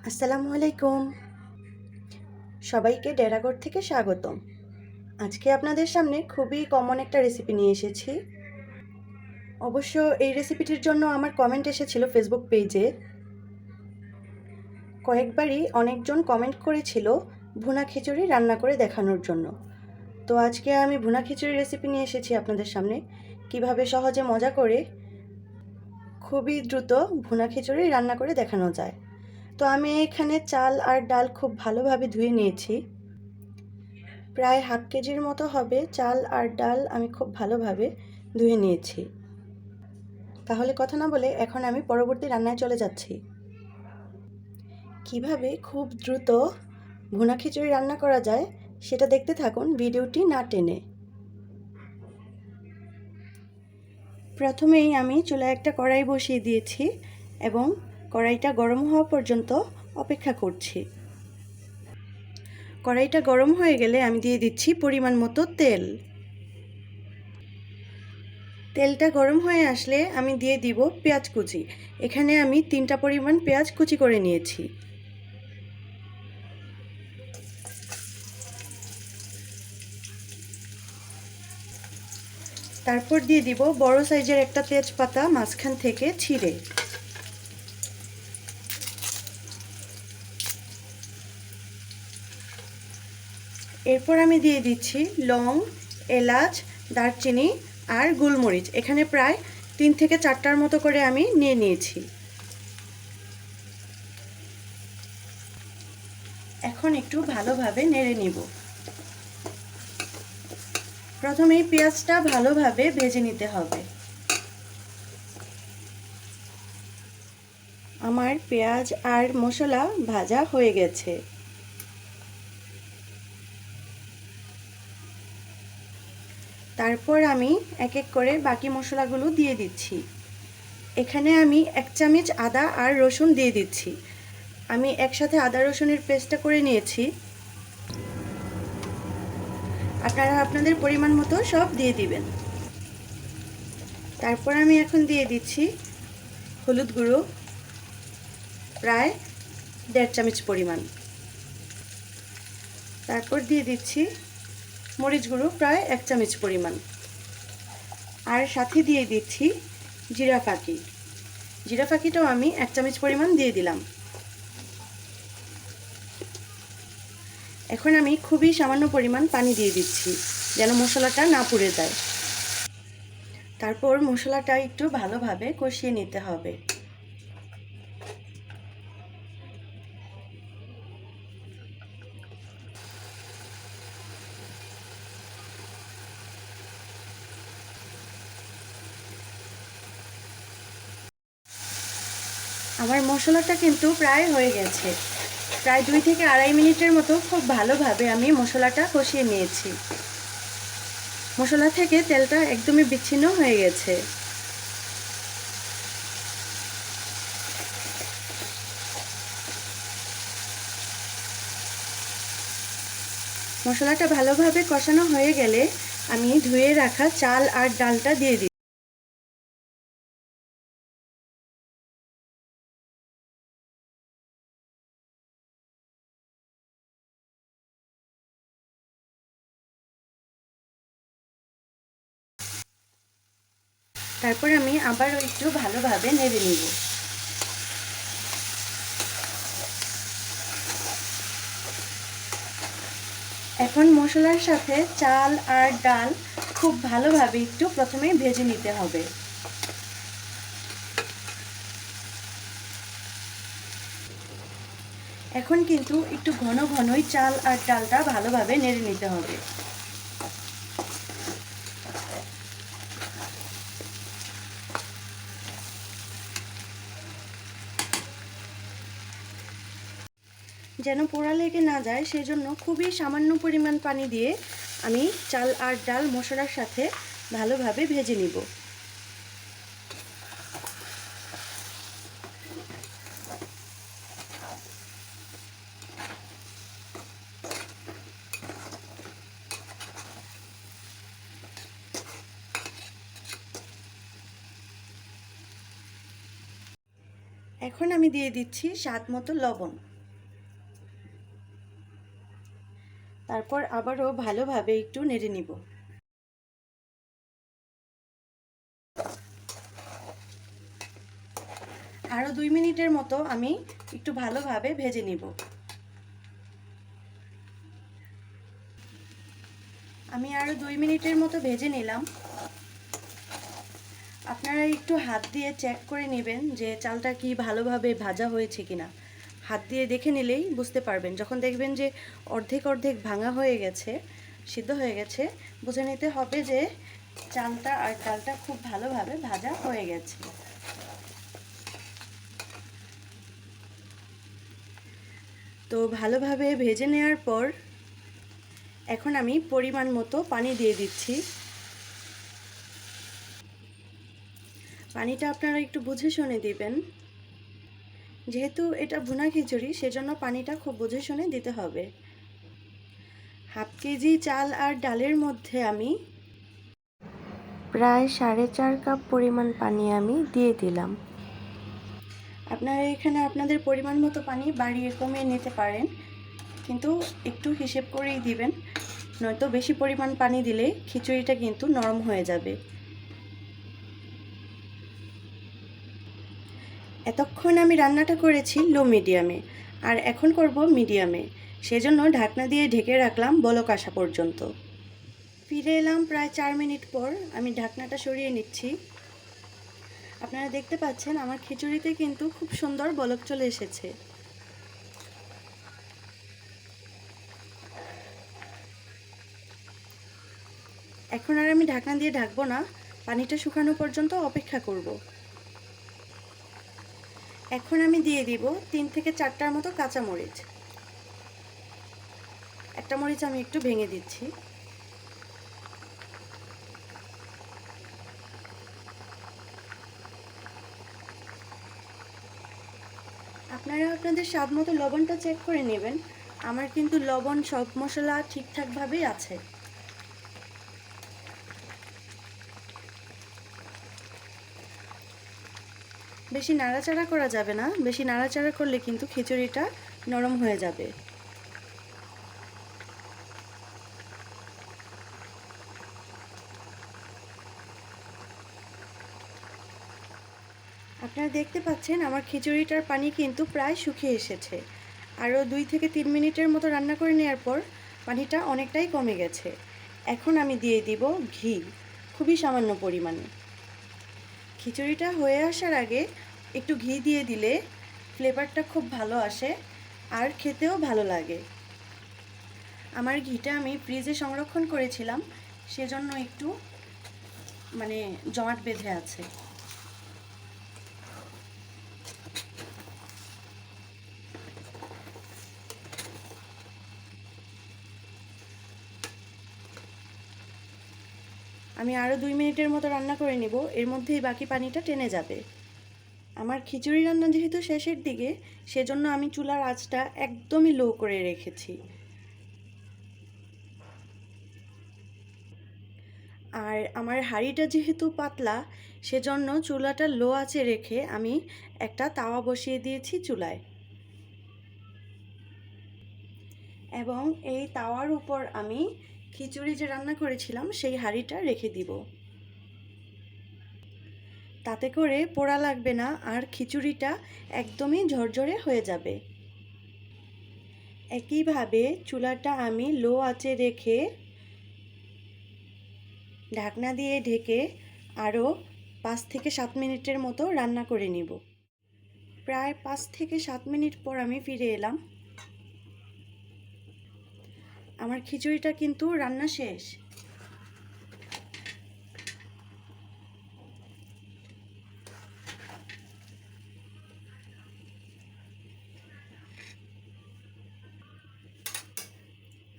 আসসালামু আলাইকুম। সবাইকে ডেরাগড় থেকে স্বাগতম। আজকে আপনাদের সামনে খুবই কমন একটা রেসিপি নিয়ে এসেছি। অবশ্য এই রেসিপিটির জন্য আমার কমেন্ট এসেছিল ফেসবুক পেজে। কয়েকবারই অনেকজন কমেন্ট করেছিল ভুনা খিচুড়ি রান্না করে দেখানোর জন্য। তো আজকে আমি ভুনা খিচুড়ি রেসিপি নিয়ে এসেছি আপনাদের সামনে, কিভাবে সহজে মজা করে খুবই দ্রুত ভুনা খিচুড়ি রান্না করে দেখানো যায়। তো আমি এখানে চাল আর ডাল খুব ভালোভাবে ধুয়ে নিয়েছি। প্রায় হাফ কেজির মতো হবে চাল আর ডাল আমি খুব ভালোভাবে ধুয়ে নিয়েছি। তাহলে কথা না বলে এখন আমি পরবর্তী রান্নায় চলে যাচ্ছি। কিভাবে খুব দ্রুত ভুনা খিচুড়ি রান্না করা যায় সেটা দেখতে থাকুন ভিডিওটি না টেনে। প্রথমেই আমি চুলায় একটা কড়াই বসিয়ে দিয়েছি এবং কড়াইটা গরম হওয়া পর্যন্ত অপেক্ষা করছি। কড়াইটা গরম হয়ে গেলে আমি দিয়ে দিচ্ছি পরিমাণ মতো তেল। তেলটা গরম হয়ে আসলে আমি দিয়ে দিব পেঁয়াজ কুচি। এখানে আমি 3টা পরিমাণ পেঁয়াজ কুচি করে নিয়েছি। তারপর দিয়ে দিব বড় সাইজের একটা তেজপাতা মাঝখান থেকে ছিঁড়ে। এরপর আমি দিয়ে দিচ্ছি লং, এলাচ, দারচিনি আর গোলমরিচ। এখানে প্রায় 3 থেকে 4টার মতো করে আমি নিয়ে নিয়েছি। এখন একটু ভালোভাবে নেড়ে নিব। প্রথমেই পেঁয়াজটা ভালোভাবে ভেজে নিতে হবে। আমার পেঁয়াজ আর মশলা ভাজা হয়ে গেছে। তারপর আমি এক এক করে বাকি মশলাগুলো দিয়ে দিচ্ছি। এখানে আমি 1 চামচ আদা আর রসুন দিয়ে দিচ্ছি। আমি একসাথে আদা রসুনের পেস্টটা করে নিয়েছি। আপনারা আপনাদের পরিমাণ মতো সব দিয়ে দিবেন। তারপর আমি এখন দিয়ে দিচ্ছি হলুদ গুঁড়ো প্রায় 1.5 চামচ পরিমাণ। তারপর দিয়ে দিচ্ছি মরিচ গুঁড়ো প্রায় 1 চামচ পরিমাণ। আর সাথে দিয়ে দিচ্ছি জিরা ফাঁকি। জিরা ফাঁকিটাও আমি 1 চামচ পরিমাণ দিয়ে দিলাম। এখন আমি খুবই সামান্য পরিমাণ পানি দিয়ে দিচ্ছি যেন মশলাটা না পুড়ে যায়। তারপর মশলাটা একটু ভালোভাবে কষিয়ে নিতে হবে। আমার মশলাটা কিন্তু প্রায় হয়ে গেছে। প্রায় 2 থেকে আড়াই মিনিটের মতো খুব ভালোভাবে আমি মশলাটা কষিয়ে নিয়েছি। মশলা থেকে তেলটা একদমই বিচ্ছিন্ন হয়ে গেছে। মশলাটা ভালোভাবে কষানো হয়ে গেলে আমি ধুয়ে রাখা চাল আর ডালটা দিয়ে দিই। তারপর আমি আবারও একটু ভালোভাবে নেড়ে নিব। এখন মশলার সাথে চাল আর ডাল খুব ভালোভাবে একটু প্রথমে ভেজে নিতে হবে। এখন কিন্তু একটু ঘন ঘনই চাল আর ডালটা ভালোভাবে নেড়ে নিতে হবে। যেন পোড়া লেগে না যায় সেজন্য খুবই সামান্য পরিমাণ পানি দিয়ে আমি চাল আর ডাল মশলার সাথে ভালোভাবে ভেজে নিব। এখন আমি দিয়ে দিচ্ছি স্বাদ মতো লবণ। তারপর আবারও ভালোভাবে একটু নেড়ে নিব। আরও 2 মিনিটের মতো আমি একটু ভালোভাবে ভেজে নিব। আমি আরও 2 মিনিটের মতো ভেজে নিলাম। আপনারা একটু হাত দিয়ে চেক করে নেবেন যে চালটা কি ভালোভাবে ভাজা হয়েছে কিনা। হাত দিয়ে দেখে নিলেই বুঝতে পারবেন। যখন দেখবেন যে অর্ধেক অর্ধেক ভাঙা হয়ে গেছে, সিদ্ধ হয়ে গেছে, বুঝে নিতে হবে যে চালটা আর ডালটা খুব ভালোভাবে ভাজা হয়ে গেছে। তো ভালোভাবে ভেজে নেওয়ার পর এখন আমি পরিমাণ মতো পানি দিয়ে দিচ্ছি। পানিটা আপনারা একটু বুঝে শুনে দিবেন। যেহেতু এটা ভুনা খিচুড়ি, সেজন্য পানিটা খুব বুঝে শুনে দিতে হবে। হাফ কেজি চাল আর ডালের মধ্যে আমি প্রায় 4.5 কাপ পরিমাণ পানি আমি দিয়ে দিলাম। আপনারা এখানে আপনাদের পরিমাণ মতো পানি বাড়িয়ে কমিয়ে নিতে পারেন, কিন্তু একটু হিসেব করেই দিবেন, নয়তো বেশি পরিমাণ পানি দিলে খিচুড়িটা কিন্তু নরম হয়ে যাবে। এতক্ষণ আমি রান্নাটা করেছি লো মিডিয়ামে, আর এখন করব মিডিয়ামে। সেজন্য ঢাকনা দিয়ে ঢেকে রাখলাম বলক আসা পর্যন্ত। ফিরে এলাম প্রায় 4 মিনিট পর। আমি ঢাকনাটা সরিয়ে নিচ্ছি। আপনারা দেখতে পাচ্ছেন আমার খিচুড়িতে কিন্তু খুব সুন্দর বলক চলে এসেছে। এখন আর আমি ঢাকনা দিয়ে ঢাকবো না, পানিটা শুকানো পর্যন্ত অপেক্ষা করব। এখন আমি দিয়ে দিব 3 থেকে 4টার মতো কাঁচামরিচ। একটা মরিচ আমি একটু ভেঙে দিচ্ছি। আপনারা আপনাদের স্বাদ মতো লবণটা চেক করে নেবেন। আমার কিন্তু লবণ সব মশলা ঠিকঠাকভাবেই আছে। বেশি নাড়াচাড়া করা যাবে না, বেশি নাড়াচাড়া করলে কিন্তু খিচুড়িটা নরম হয়ে যাবে। আপনারা দেখতে পাচ্ছেন আমার খিচুড়িটার পানি কিন্তু প্রায় শুকিয়ে এসেছে। আরও 2 থেকে 3 মিনিটের মতো রান্না করে নেওয়ার পর পানিটা অনেকটাই কমে গেছে। এখন আমি দিয়ে দিব ঘি, খুবই সামান্য পরিমাণে। খিচুড়িটা হয়ে আসার আগে একটু ঘি দিয়ে দিলে ফ্লেভারটা খুব ভালো আসে আর খেতেও ভালো লাগে। আমার ঘিটা আমি ফ্রিজে সংরক্ষণ করেছিলাম, সেজন্য একটু জমাট বেঁধে আছে। আমি আরও 2 মিনিটের মতো রান্না করে নেব, এর মধ্যেই বাকি পানিটা টেনে যাবে। আমার খিচুড়ি রান্না যেহেতু শেষের দিকে, সেজন্য আমি চুলার আঁচটা একদমই লো করে রেখেছি। আর আমার হাঁড়িটা যেহেতু পাতলা, সেজন্য চুলাটা লো আঁচে রেখে আমি একটা তাওয়া বসিয়ে দিয়েছি চুলায়, এবং এই তাওয়ার উপর আমি খিচুড়ি যে রান্না করেছিলাম সেই হাঁড়িটা রেখে দিব। তাতে করে পোড়া লাগবে না আর খিচুড়িটা একদমই ঝরঝরে হয়ে যাবে। একইভাবে চুলাটা আমি লো আঁচে রেখে ঢাকনা দিয়ে ঢেকে আরও 5 থেকে 7 মিনিটের মতো রান্না করে নিব। প্রায় 5 থেকে 7 মিনিট পর আমি ফিরে এলাম। আমার খিচুড়িটা কিন্তু রান্না শেষ।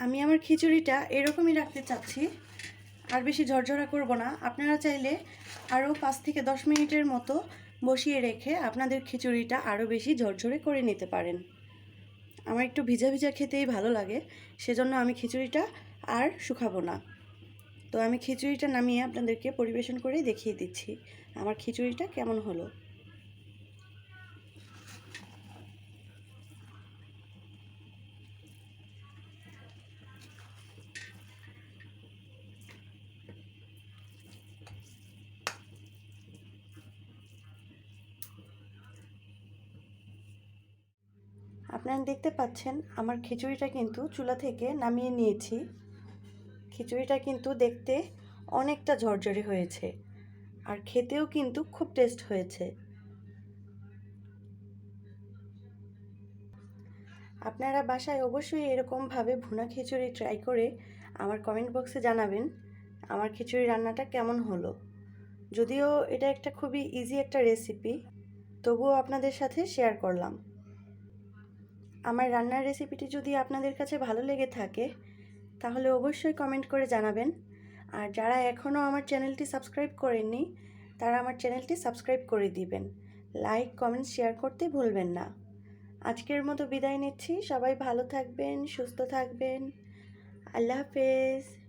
আমি আমার খিচুড়িটা এরকমই রাখতে চাচ্ছি, আর বেশি ঝরঝরা করব না। আপনারা চাইলে আরও 5 থেকে 10 মিনিটের মতো বসিয়ে রেখে আপনাদের খিচুড়িটা আরও বেশি ঝরঝরে করে নিতে পারেন। আমার একটু ভিজা ভিজা খেতেই ভালো লাগে, সেজন্য আমি খিচুড়িটা আর শুকাবো না। তো আমি খিচুড়িটা নামিয়ে আপনাদেরকে পরিবেশন করে দেখিয়ে দিচ্ছি আমার খিচুড়িটা কেমন হলো। আপনারা দেখতে পাচ্ছেন আমার খিচুড়িটা কিন্তু চুলা থেকে নামিয়ে নিয়েছি। খিচুড়িটা কিন্তু দেখতে অনেকটা ঝরঝরে হয়েছে আর খেতেও কিন্তু খুব টেস্ট হয়েছে। আপনারা বাসায় অবশ্যই এরকমভাবে ভুনা খিচুড়ি ট্রাই করে আমার কমেন্ট বক্সে জানাবেন আমার খিচুড়ি রান্নাটা কেমন হলো। যদিও এটা একটা খুবই ইজি একটা রেসিপি, তবুও আপনাদের সাথে শেয়ার করলাম। আমার রান্নার রেসিপিটি যদি আপনাদের কাছে ভালো লেগে থাকে তাহলে অবশ্যই কমেন্ট করে জানাবেন। আর যারা এখনও আমার চ্যানেলটি সাবস্ক্রাইব করেননি তারা আমার চ্যানেলটি সাবস্ক্রাইব করে দিবেন। লাইক, কমেন্ট, শেয়ার করতে ভুলবেন না। আজকের মতো বিদায় নিচ্ছি। সবাই ভালো থাকবেন, সুস্থ থাকবেন। আল্লাহ হাফেজ।